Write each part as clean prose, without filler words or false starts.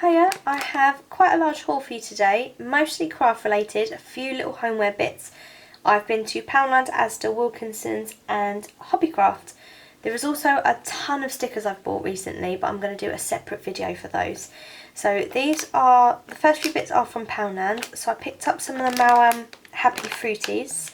Hiya, I have quite a large haul for you today, mostly craft related, a few little homeware bits. I've been to Poundland, Asda, Wilkinson's and Hobbycraft. There is also a ton of stickers I've bought recently, but I'm going to do a separate video for those. So the first few bits are from Poundland. So I picked up some of the m&ms Happy Fruities.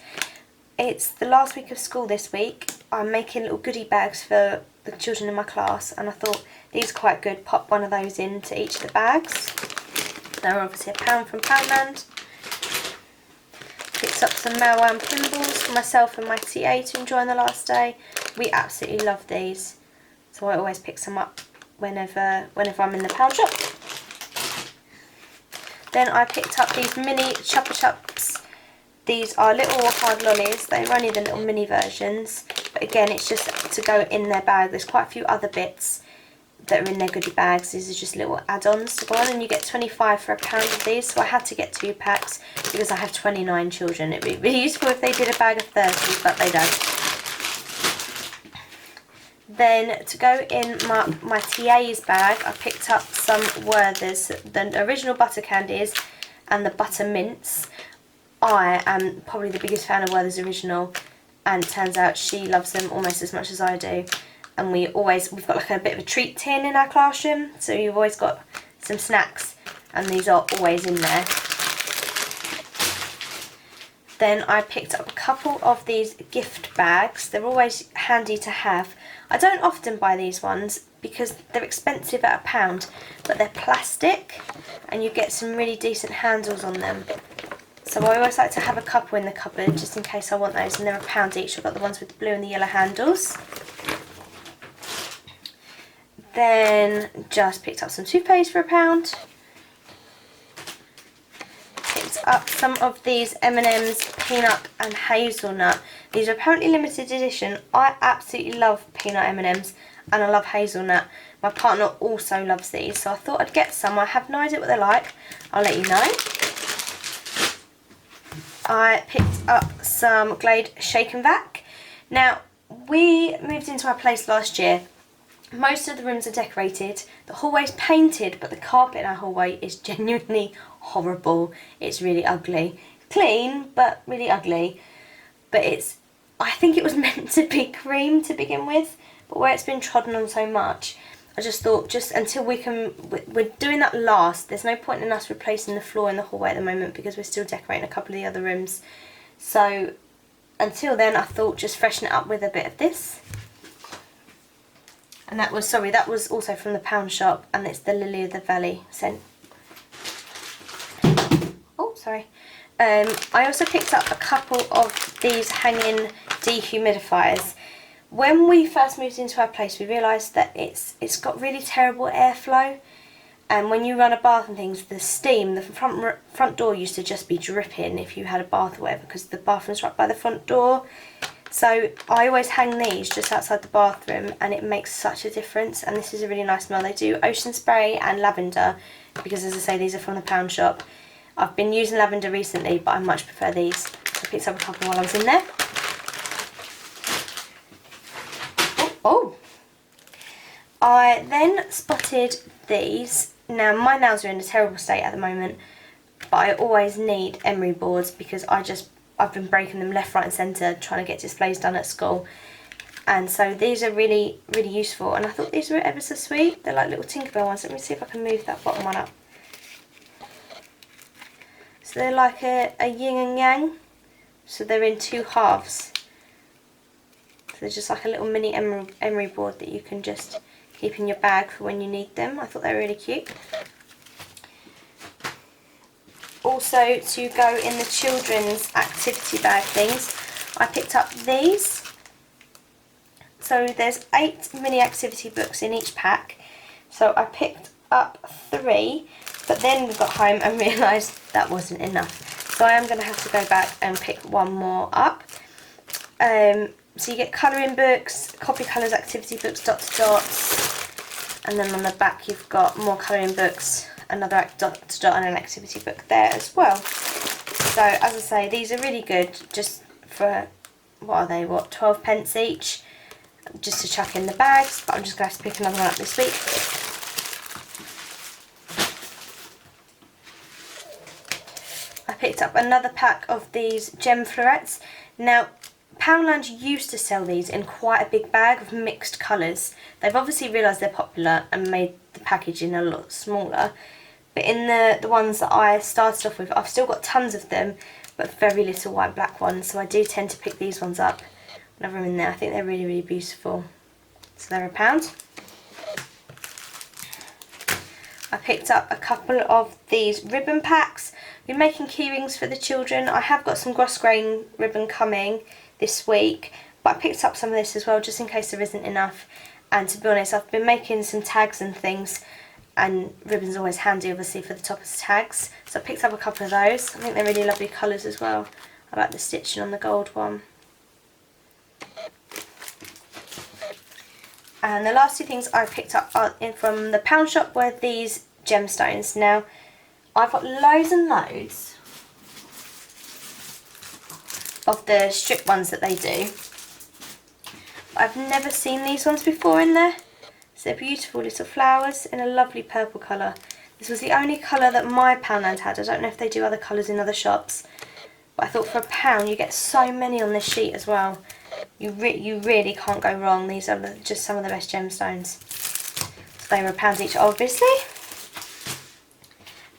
It's the last week of school this week. I'm making little goodie bags for the children in my class, and I thought these are quite good. Pop one of those into each of the bags. They're obviously £1 from Poundland. Picked up some m&ms pinballs for myself and my TA to enjoy on the last day. We absolutely love these, so I always pick some up whenever I'm in the pound shop. Then I picked up these mini Chupa Chups. These are little hard lollies. They're only the little mini versions, but again, it's just to go in their bag. There's quite a few other bits that are in their goodie bags. These are just little add-ons to go on, and you get 25 for £1 of these, so I had to get 2 packs because I have 29 children. It'd be really useful if they did a bag of 30, but they don't. Then to go in my TA's bag, I picked up some Werther's, the original butter candies and the butter mints. I am probably the biggest fan of Werther's original, and it turns out she loves them almost as much as I do. And we've got like a bit of a treat tin in our classroom, so you've always got some snacks, and these are always in there. Then I picked up a couple of these gift bags. They're always handy to have. I don't often buy these ones because they're expensive at £1, but they're plastic and you get some really decent handles on them. So I always like to have a couple in the cupboard just in case I want those, and they're £1 each. I've got the ones with the blue and the yellow handles. Then just picked up some toothpaste for £1. Picked up some of these M&ms peanut and hazelnut. These are apparently limited edition. I absolutely love peanut M&ms and I love hazelnut. My partner also loves these, so I thought I'd get some. I have no idea what they're like. I'll let you know. I picked up some Glade Shake and Vac. Now, we moved into our place last year. Most of the rooms are decorated, the hallway's painted, but the carpet in our hallway is genuinely horrible. It's really ugly. Clean, but really ugly. But I think it was meant to be cream to begin with, but where it's been trodden on so much, I just thought, just until we're doing that last, there's no point in us replacing the floor in the hallway at the moment because we're still decorating a couple of the other rooms. So until then, I thought just freshen it up with a bit of this. And that was also from the pound shop, and it's the Lily of the Valley scent. Oh, sorry. I also picked up a couple of these hanging dehumidifiers. When we first moved into our place, we realised that it's got really terrible airflow, and when you run a bath and things, the steam, the front door used to just be dripping if you had a bath or whatever, because the bathroom's right by the front door. So I always hang these just outside the bathroom, and it makes such a difference. And this is a really nice smell. They do ocean spray and lavender because, as I say, these are from the pound shop. I've been using lavender recently, but I much prefer these. So I picked up a couple while I was in there. Oh! I then spotted these. Now, my nails are in a terrible state at the moment, but I always need emery boards because I've been breaking them left, right and centre trying to get displays done at school. And so these are really, really useful, and I thought these were ever so sweet. They're like little Tinkerbell ones. Let me see if I can move that bottom one up. So they're like a yin and yang, so they're in 2 halves. So they're just like a little mini emery board that you can just keep in your bag for when you need them. I thought they were really cute. Also, to go in the children's activity bag things, I picked up these. So there's 8 mini activity books in each pack. So I picked up 3, but then we got home and realised that wasn't enough. So I am going to have to go back and pick one more up. So you get colouring books, copy colours, activity books, dot to dots, and then on the back you've got more colouring books, another dot to dot and an activity book there as well. So as I say, these are really good just for, 12 pence each, just to chuck in the bags, but I'm just going to have to pick another one up this week. I picked up another pack of these gem florets. Now, Poundland used to sell these in quite a big bag of mixed colours. They've obviously realised they're popular and made the packaging a lot smaller. But in the ones that I started off with, I've still got tons of them, but very little white black ones. So I do tend to pick these ones up whenever I'm in there. I think they're really, really beautiful. So they're £1. I picked up a couple of these ribbon packs. We're making key rings for the children. I have got some grosgrain ribbon coming this week, but I picked up some of this as well just in case there isn't enough. And to be honest, I've been making some tags and things, and ribbon's always handy obviously for the top of tags. So I picked up a couple of those. I think they're really lovely colours as well. I like the stitching on the gold one. And the last two things I picked up from the pound shop were these gemstones. Now, I've got loads and loads of the strip ones that they do. I've never seen these ones before in there. So they're beautiful little flowers in a lovely purple colour. This was the only colour that my Poundland had. I don't know if they do other colours in other shops. But I thought for £1 you get so many on this sheet as well. You really can't go wrong. These are just some of the best gemstones. So they were £1 each, obviously.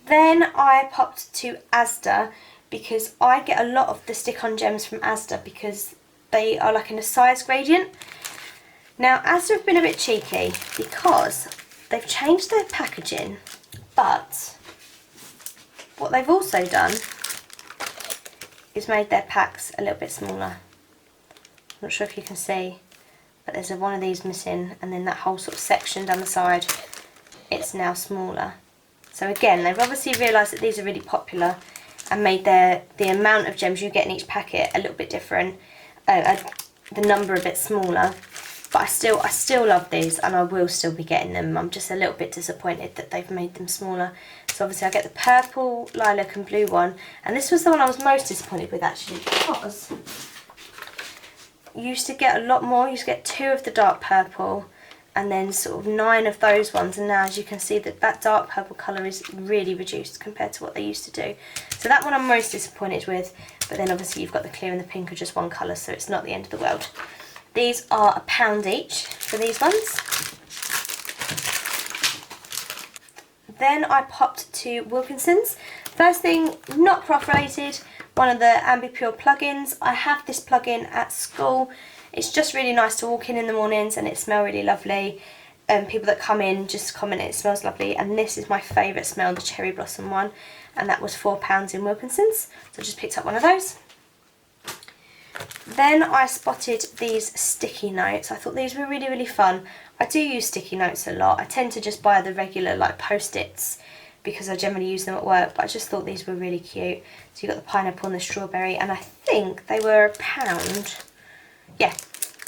Then I popped to Asda because I get a lot of the stick-on gems from Asda because they are like in a size gradient. Now Asda have been a bit cheeky because they've changed their packaging, but what they've also done is made their packs a little bit smaller. I'm not sure if you can see, but there's one of these missing, and then that whole sort of section down the side, it's now smaller. So again, they've obviously realised that these are really popular and made the amount of gems you get in each packet a little bit different, the number a bit smaller. But I still love these, and I will still be getting them. I'm just a little bit disappointed that they've made them smaller. So obviously I get the purple, lilac and blue one, and this was the one I was most disappointed with actually, because you used to get a lot more. You used to get 2 of the dark purple and then sort of 9 of those ones, and now as you can see that dark purple colour is really reduced compared to what they used to do. So that one I'm most disappointed with, but then obviously you've got the clear and the pink are just one colour, so it's not the end of the world. These are £1 each for these ones. Then I popped to Wilkinson's. First thing, not craft related, one of the Ambipure plugins. I have this plugin at school. It's just really nice to walk in the mornings and it smells really lovely. People that come in just comment it smells lovely, and this is my favourite smell, the cherry blossom one, and that was £4 in Wilkinson's, so I just picked up one of those. Then I spotted these sticky notes. I thought these were really, really fun. I do use sticky notes a lot. I tend to just buy the regular like post-its because I generally use them at work, but I just thought these were really cute. So you got the pineapple and the strawberry, and I think they were £1. Yeah,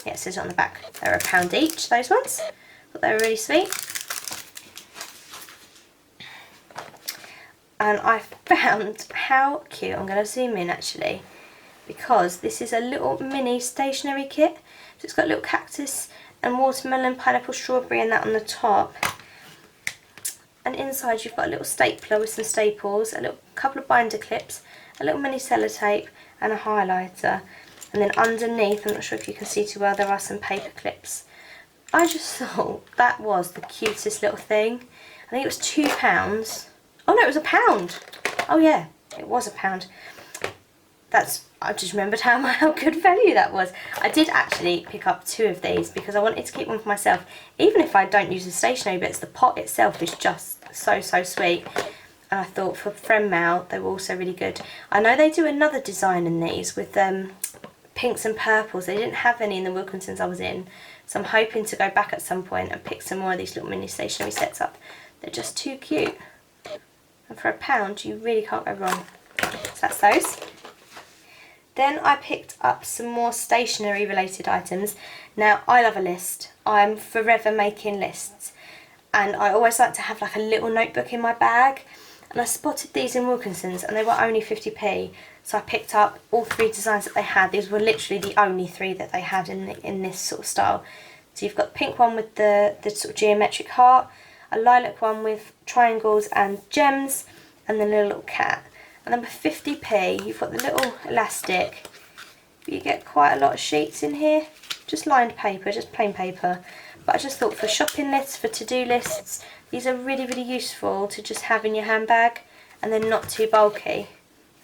it says it on the back. They were £1 each, those ones. Thought they were really sweet. And I found how cute, I'm going to zoom in actually, because this is a little mini stationery kit. So it's got a little cactus and watermelon, pineapple, strawberry and that on the top. And inside you've got a little stapler with some staples, a little couple of binder clips, a little mini sellotape and a highlighter. And then underneath, I'm not sure if you can see too well, there are some paper clips. I just thought that was the cutest little thing. I think it was £2. Oh no, it was £1. Oh yeah, it was £1. I just remembered how good value that was. I did actually pick up 2 of these because I wanted to keep one for myself. Even if I don't use the stationery bits, the pot itself is just so sweet. And I thought for friend mail, they were also really good. I know they do another design in these with pinks and purples. They didn't have any in the Wilkinsons I was in. So I'm hoping to go back at some point and pick some more of these little mini stationery sets up. They're just too cute. And for £1, you really can't go wrong. So that's those. Then I picked up some more stationery related items. Now I love a list. I'm forever making lists. And I always like to have like a little notebook in my bag. And I spotted these in Wilkinson's and they were only 50p. So I picked up all 3 designs that they had. These were literally the only 3 that they had in this sort of style. So you've got the pink one with the sort of geometric heart, a lilac one with triangles and gems, and then a little cat. And then for 50p, you've got the little elastic. You get quite a lot of sheets in here. Just lined paper, just plain paper. But I just thought for shopping lists, for to-do lists, these are really, really useful to just have in your handbag, and they're not too bulky.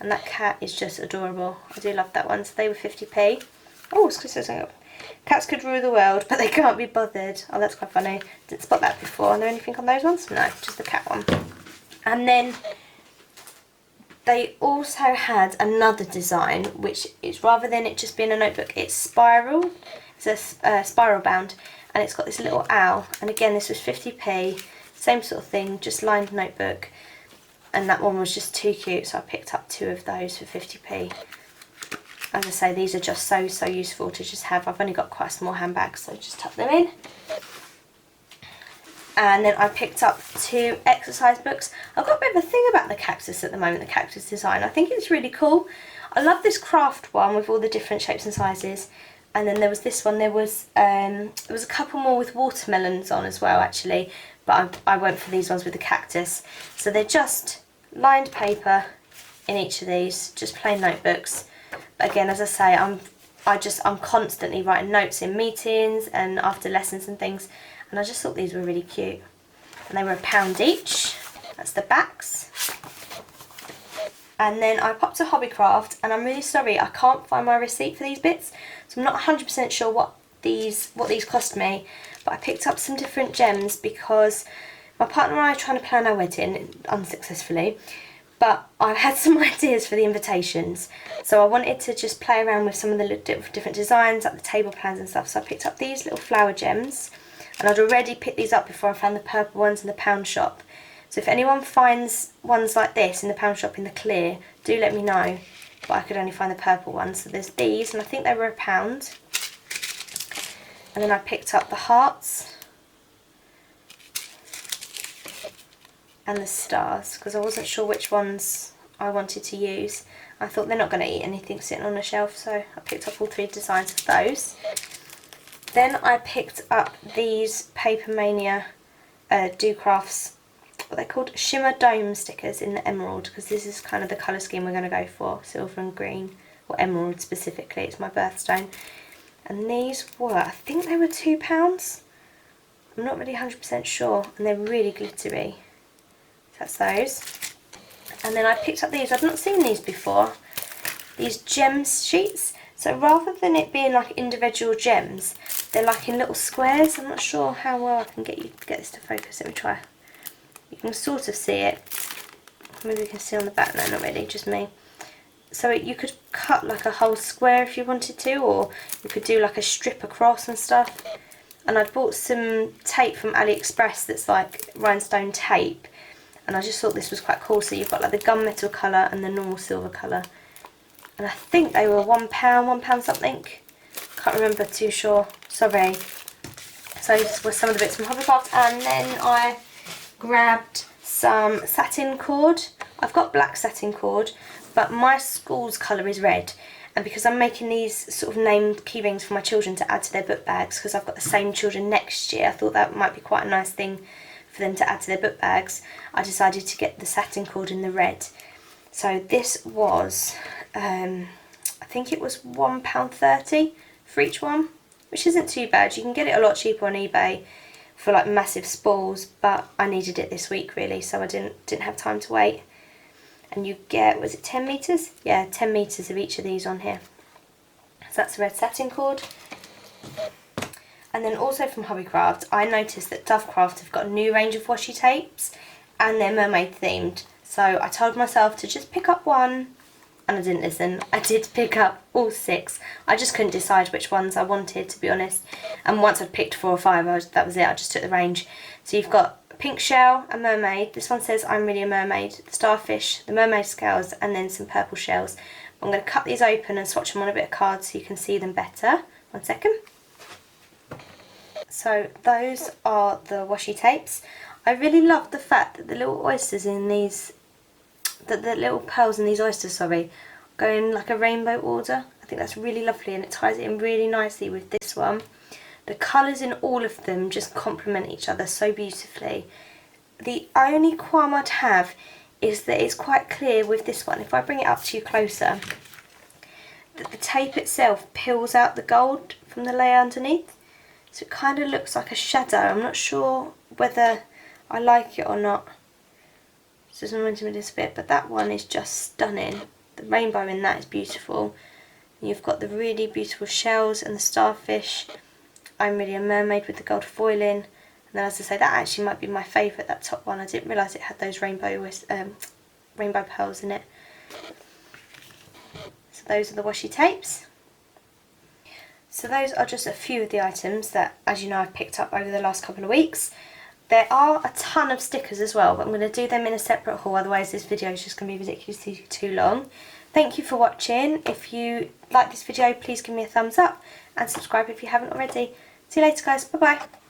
And that cat is just adorable. I do love that one. So they were 50p. Oh, it's because there's cats could rule the world, but they can't be bothered. Oh, that's quite funny. Didn't spot that before. Are there anything on those ones? No, just the cat one. And then they also had another design, which is, rather than it just being a notebook, it's spiral. It's a spiral bound, and it's got this little owl. And again, this was 50p. Same sort of thing, just lined notebook. And that one was just too cute, so I picked up 2 of those for 50p. As I say, these are just so useful to just have. I've only got quite a small handbag, so just tuck them in. And then I picked up 2 exercise books. I've got a bit of a thing about the cactus at the moment, the cactus design. I think it's really cool. I love this craft one with all the different shapes and sizes. And then there was this one, there was a couple more with watermelons on as well, actually. But I went for these ones with the cactus. So they're just lined paper in each of these, just plain notebooks. But again, as I say, I'm constantly writing notes in meetings and after lessons and things, and I just thought these were really cute. And they were £1 each. That's the backs. And then I popped to Hobbycraft, and I'm really sorry I can't find my receipt for these bits, so I'm not 100% sure what these cost me. But I picked up some different gems because my partner and I are trying to plan our wedding unsuccessfully, but I've had some ideas for the invitations. So I wanted to just play around with some of the different designs, like the table plans and stuff. So I picked up these little flower gems, and I'd already picked these up before I found the purple ones in the pound shop. So if anyone finds ones like this in the pound shop in the clear, do let me know. But I could only find the purple ones. So there's these, and I think they were £1. And then I picked up the hearts and the stars, because I wasn't sure which ones I wanted to use. I thought they're not going to eat anything sitting on a shelf, so I picked up all 3 designs of those. Then I picked up these Paper Mania Do Crafts, what they're called, shimmer dome stickers in the emerald, because this is kind of the colour scheme we're going to go for, silver and green, or emerald specifically, it's my birthstone. And these were, I think they were £2. I'm not really 100% sure, and they're really glittery. That's those. And then I picked up these, I've not seen these before, these gems sheets. So rather than it being like individual gems, they're like in little squares. I'm not sure how well I can get this to focus. Let me try. You can sort of see it. Maybe you can see on the back. No, not really, just me. So you could cut like a whole square if you wanted to, or you could do like a strip across and stuff. And I'd bought some tape from AliExpress that's like rhinestone tape, and I just thought this was quite cool. So you've got like the gunmetal colour and the normal silver colour, and I think they were £1 something. Can't remember, too sure, sorry. So this was some of the bits from Hobbycraft, and then I grabbed some satin cord. I've got black satin cord, but my school's colour is red, and because I'm making these sort of named key rings for my children to add to their book bags, because I've got the same children next year, I thought that might be quite a nice thing for them to add to their book bags. I decided to get the satin cord in the red. So this was, I think it was £1.30 for each one, which isn't too bad. You can get it a lot cheaper on eBay for like massive spools, but I needed it this week really, so I didn't have time to wait. And you get, was it 10 metres? Yeah, 10 metres of each of these on here. So that's the red satin cord. And then also from Hobbycraft, I noticed that Dovecraft have got a new range of washi tapes, and they're mermaid themed. So I told myself to just pick up one, and I didn't listen. I did pick up all 6. I just couldn't decide which ones I wanted, to be honest. And once I'd picked 4 or 5, that was it. I just took the range. So you've got a pink shell, a mermaid. This one says I'm really a mermaid. The starfish, the mermaid scales, and then some purple shells. I'm going to cut these open and swatch them on a bit of card so you can see them better. 1 second. So those are the washi tapes. I really love the fact that the little oysters in these, that the little pearls in these oysters, sorry, go in like a rainbow order. I think that's really lovely, and it ties it in really nicely with this one. The colours in all of them just complement each other so beautifully. The only qualm I'd have is that it's quite clear with this one. If I bring it up to you closer, that the tape itself peels out the gold from the layer underneath. So it kind of looks like a shadow. I'm not sure whether I like it or not. It doesn't remind me a little bit, but that one is just stunning. The rainbow in that is beautiful. And you've got the really beautiful shells and the starfish. I'm really a mermaid with the gold foiling. And then, as I say, that actually might be my favourite, that top one. I didn't realise it had those rainbow pearls in it. So those are the washi tapes. So those are just a few of the items that, as you know, I've picked up over the last couple of weeks. There are a ton of stickers as well, but I'm going to do them in a separate haul, otherwise this video is just going to be ridiculously too long. Thank you for watching. If you like this video, please give me a thumbs up and subscribe if you haven't already. See you later, guys. Bye bye.